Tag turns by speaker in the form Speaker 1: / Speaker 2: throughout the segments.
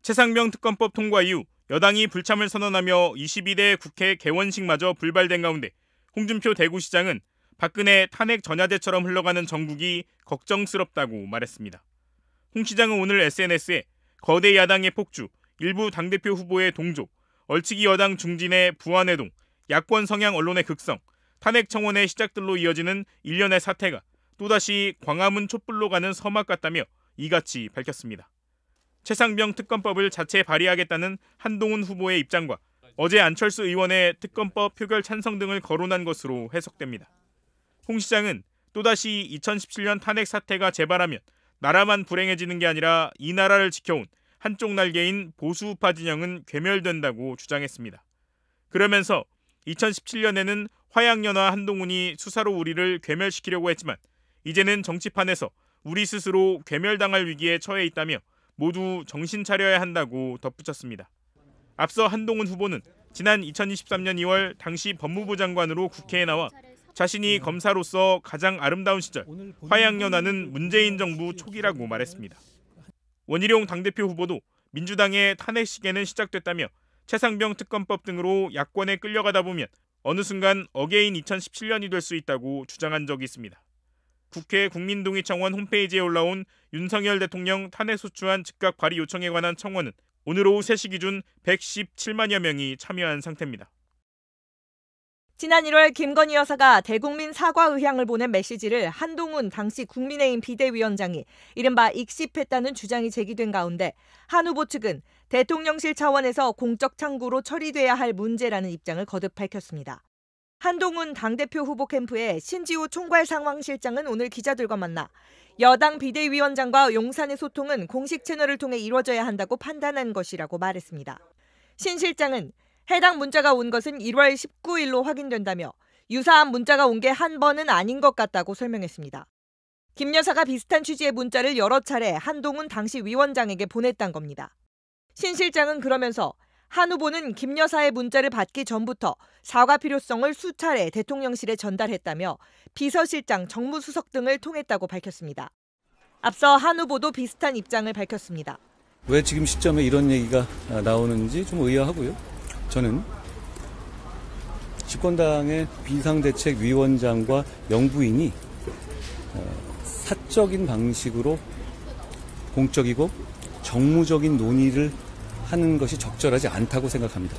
Speaker 1: 최상병 특검법 통과 이후 여당이 불참을 선언하며 22대 국회 개원식마저 불발된 가운데 홍준표 대구시장은 박근혜 탄핵 전야제처럼 흘러가는 정국이 걱정스럽다고 말했습니다. 홍 시장은 오늘 SNS에 거대 야당의 폭주, 일부 당대표 후보의 동조, 얼치기 여당 중진의 부안해동, 야권 성향 언론의 극성, 탄핵 청원의 시작들로 이어지는 일련의 사태가 또다시 광화문 촛불로 가는 서막 같다며 이같이 밝혔습니다. 최상병 특검법을 자체 발의하겠다는 한동훈 후보의 입장과 어제 안철수 의원의 특검법 표결 찬성 등을 거론한 것으로 해석됩니다. 홍 시장은 또다시 2017년 탄핵 사태가 재발하면 나라만 불행해지는 게 아니라 이 나라를 지켜온 한쪽 날개인 보수우파 진영은 괴멸된다고 주장했습니다. 그러면서 2017년에는 화양연화 한동훈이 수사로 우리를 괴멸시키려고 했지만 이제는 정치판에서 우리 스스로 괴멸당할 위기에 처해 있다며 모두 정신 차려야 한다고 덧붙였습니다. 앞서 한동훈 후보는 지난 2023년 2월 당시 법무부 장관으로 국회에 나와 자신이 검사로서 가장 아름다운 시절, 화양연화는 문재인 정부 초기라고 말했습니다. 원희룡 당대표 후보도 민주당의 탄핵 시계는 시작됐다며 최상병 특검법 등으로 야권에 끌려가다 보면 어느 순간 어게인 2017년이 될 수 있다고 주장한 적이 있습니다. 국회 국민동의청원 홈페이지에 올라온 윤석열 대통령 탄핵소추안 즉각 발의 요청에 관한 청원은 오늘 오후 3시 기준 117만여 명이 참여한 상태입니다.
Speaker 2: 지난 1월 김건희 여사가 대국민 사과 의향을 보낸 메시지를 한동훈 당시 국민의힘 비대위원장이 이른바 익십했다는 주장이 제기된 가운데 한 후보 측은 대통령실 차원에서 공적 창구로 처리돼야 할 문제라는 입장을 거듭 밝혔습니다. 한동훈 당대표 후보 캠프의 신지호 총괄상황실장은 오늘 기자들과 만나 여당 비대위원장과 용산의 소통은 공식 채널을 통해 이루어져야 한다고 판단한 것이라고 말했습니다. 신 실장은 해당 문자가 온 것은 1월 19일로 확인된다며 유사한 문자가 온 게 한 번은 아닌 것 같다고 설명했습니다. 김 여사가 비슷한 취지의 문자를 여러 차례 한동훈 당시 위원장에게 보냈단 겁니다. 신 실장은 그러면서 한 후보는 김 여사의 문자를 받기 전부터 사과 필요성을 수차례 대통령실에 전달했다며 비서실장, 정무수석 등을 통했다고 밝혔습니다. 앞서 한 후보도 비슷한 입장을 밝혔습니다.
Speaker 3: 왜 지금 시점에 이런 얘기가 나오는지 좀 의아하고요. 저는 집권당의 비상대책위원장과 영부인이 사적인 방식으로 공적이고 정무적인 논의를 하는 것이 적절하지 않다고 생각합니다.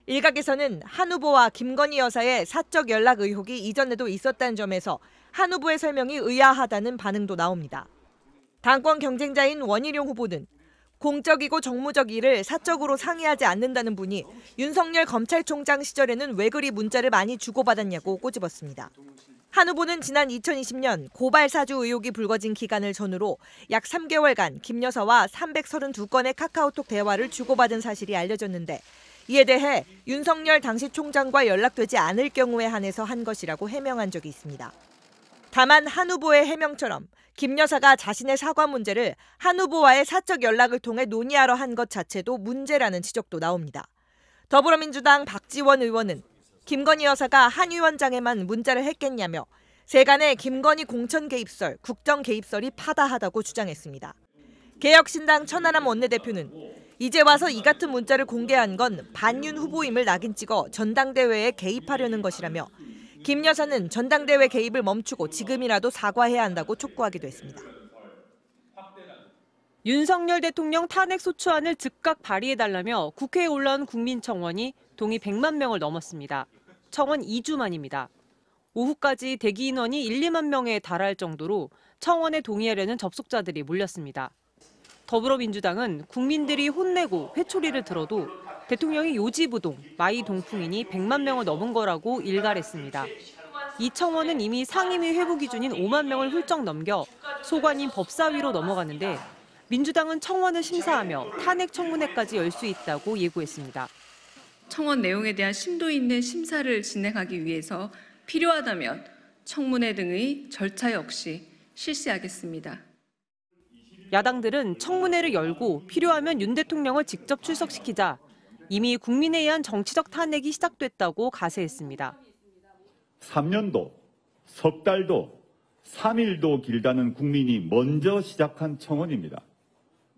Speaker 2: 일각에서는 한 후보와 김건희 여사의 사적 연락 의혹이 이전에도 있었다는 점에서 한 후보의 설명이 의아하다는 반응도 나옵니다. 당권 경쟁자인 원희룡 후보는 공적이고 정무적 일을 사적으로 상의하지 않는다는 분이 윤석열 검찰총장 시절에는 왜 그리 문자를 많이 주고받았냐고 꼬집었습니다. 한 후보는 지난 2020년 고발 사주 의혹이 불거진 기간을 전후로 약 3개월간 김 여사와 332건의 카카오톡 대화를 주고받은 사실이 알려졌는데 이에 대해 윤석열 당시 총장과 연락되지 않을 경우에 한해서 한 것이라고 해명한 적이 있습니다. 다만 한 후보의 해명처럼 김 여사가 자신의 사과 문제를 한 후보와의 사적 연락을 통해 논의하러 한 것 자체도 문제라는 지적도 나옵니다. 더불어민주당 박지원 의원은 김건희 여사가 한 위원장에만 문자를 했겠냐며 세간의 김건희 공천 개입설, 국정 개입설이 파다하다고 주장했습니다. 개혁신당 천하람 원내대표는 이제 와서 이 같은 문자를 공개한 건 반윤 후보임을 낙인 찍어 전당대회에 개입하려는 것이라며 김 여사는 전당대회 개입을 멈추고 지금이라도 사과해야 한다고 촉구하기도 했습니다.
Speaker 4: 윤석열 대통령 탄핵소추안을 즉각 발의해달라며 국회에 올라온 국민청원이 동의 100만 명을 넘었습니다. 청원 2주 만입니다. 오후까지 대기 인원이 1, 2만 명에 달할 정도로 청원에 동의하려는 접속자들이 몰렸습니다. 더불어민주당은 국민들이 혼내고 회초리를 들어도 대통령이 요지부동, 마이동풍이니 100만 명을 넘은 거라고 일갈했습니다. 이 청원은 이미 상임위 회부 기준인 5만 명을 훌쩍 넘겨 소관인 법사위로 넘어가는데 민주당은 청원을 심사하며 탄핵 청문회까지 열 수 있다고 예고했습니다.
Speaker 5: 청원 내용에 대한 심도 있는 심사를 진행하기 위해서 필요하다면 청문회 등의 절차 역시 실시하겠습니다.
Speaker 4: 야당들은 청문회를 열고 필요하면 윤 대통령을 직접 출석시키자 이미 국민에 의한 정치적 탄핵이 시작됐다고 가세했습니다.
Speaker 6: 3년도, 석 달도, 3일도 길다는 국민이 먼저 시작한 청원입니다.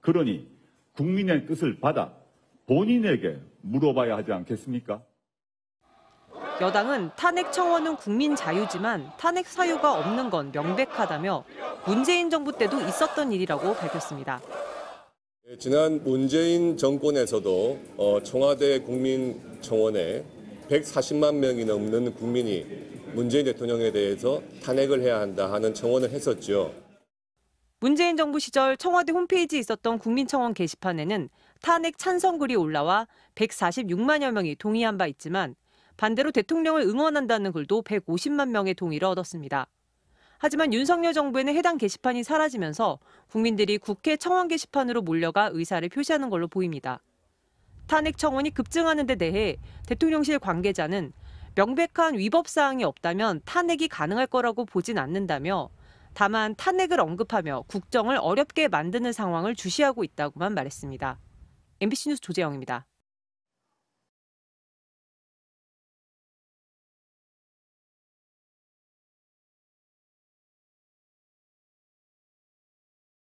Speaker 6: 그러니 국민의 뜻을 받아 본인에게 물어봐야 하지 않겠습니까?
Speaker 4: 여당은 탄핵 청원은 국민 자유지만 탄핵 사유가 없는 건 명백하다며 문재인 정부 때도 있었던 일이라고 밝혔습니다.
Speaker 7: 지난 문재인 정권에서도 청와대 국민청원에 140만 명이 넘는 국민이 문재인 대통령에 대해서 탄핵을 해야 한다 하는 청원을 했었죠. 문재인
Speaker 4: 정부 시절 청와대 홈페이지에 있었던 국민청원 게시판에는 탄핵 찬성글이 올라와 146만여 명이 동의한 바 있지만 반대로 대통령을 응원한다는 글도 150만 명의 동의를 얻었습니다. 하지만 윤석열 정부에는 해당 게시판이 사라지면서 국민들이 국회 청원 게시판으로 몰려가 의사를 표시하는 걸로 보입니다. 탄핵 청원이 급증하는 데 대해 대통령실 관계자는 명백한 위법 사항이 없다면 탄핵이 가능할 거라고 보진 않는다며 다만 탄핵을 언급하며 국정을 어렵게 만드는 상황을 주시하고 있다고만 말했습니다. MBC 뉴스 조재영입니다.